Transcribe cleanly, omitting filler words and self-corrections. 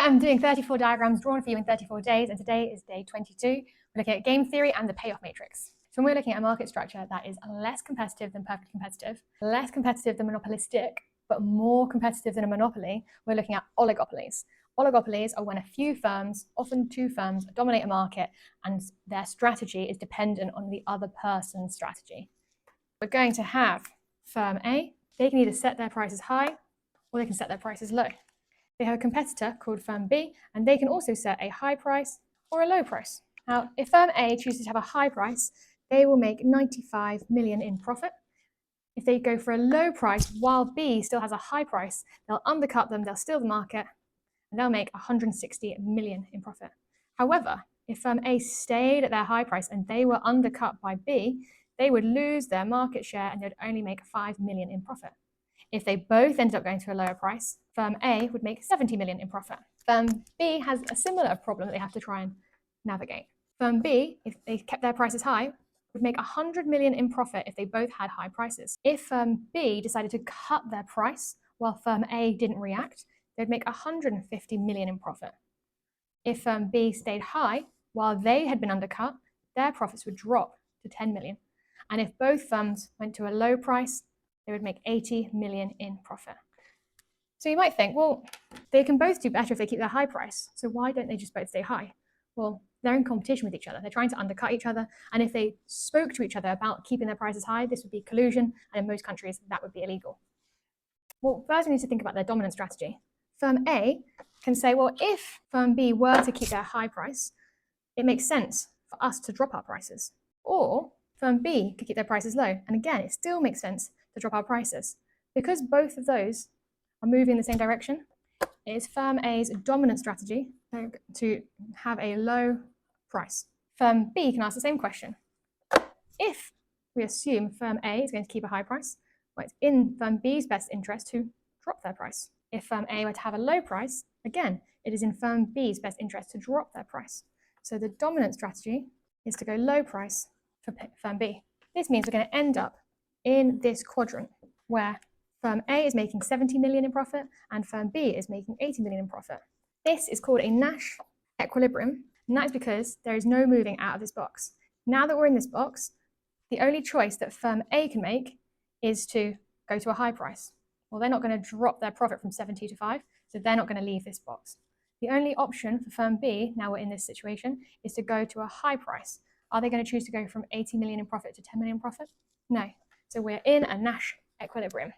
I'm doing 34 diagrams drawn for you in 34 days, and today is day 22. We're looking at game theory and the payoff matrix. So when we're looking at a market structure that is less competitive than perfectly competitive, less competitive than monopolistic, but more competitive than a monopoly, we're looking at oligopolies. Oligopolies are when a few firms, often two firms, dominate a market and their strategy is dependent on the other person's strategy. We're going to have firm A. They can either set their prices high or they can set their prices low. They have a competitor called firm B, and they can also set a high price or a low price. Now, if firm A chooses to have a high price, they will make 95 million in profit. If they go for a low price while B still has a high price, they'll undercut them, they'll steal the market, and they'll make 160 million in profit. However, if firm A stayed at their high price and they were undercut by B, they would lose their market share and they'd only make 5 million in profit. If they both ended up going to a lower price, firm A would make 70 million in profit. Firm B has a similar problem that they have to try and navigate. Firm B, if they kept their prices high, would make 100 million in profit if they both had high prices. If firm B decided to cut their price while firm A didn't react, they'd make 150 million in profit. If firm B stayed high while they had been undercut, their profits would drop to 10 million. And if both firms went to a low price, they would make 80 million in profit. So you might think, well, they can both do better if they keep their high price. So why don't they just both stay high? Well, they're in competition with each other. They're trying to undercut each other. And if they spoke to each other about keeping their prices high, this would be collusion. And in most countries, that would be illegal. Well, first we need to think about their dominant strategy. Firm A can say, well, if firm B were to keep their high price, it makes sense for us to drop our prices. Or firm B could keep their prices low. And again, it still makes sense to drop our prices. Because both of those are moving in the same direction, it is firm A's dominant strategy to have a low price. Firm B can ask the same question. If we assume firm A is going to keep a high price, well, it's in firm B's best interest to drop their price. If firm A were to have a low price, again, it is in firm B's best interest to drop their price. So the dominant strategy is to go low price for firm B. This means we're going to end up in this quadrant where firm A is making 70 million in profit and firm B is making 80 million in profit. This is called a Nash equilibrium, and that is because there is no moving out of this box. Now that we're in this box, the only choice that firm A can make is to go to a high price. Well, they're not going to drop their profit from 70 to 5, so they're not going to leave this box. The only option for firm B, now we're in this situation, is to go to a high price. Are they going to choose to go from 80 million in profit to 10 million in profit? No. So we're in a Nash equilibrium.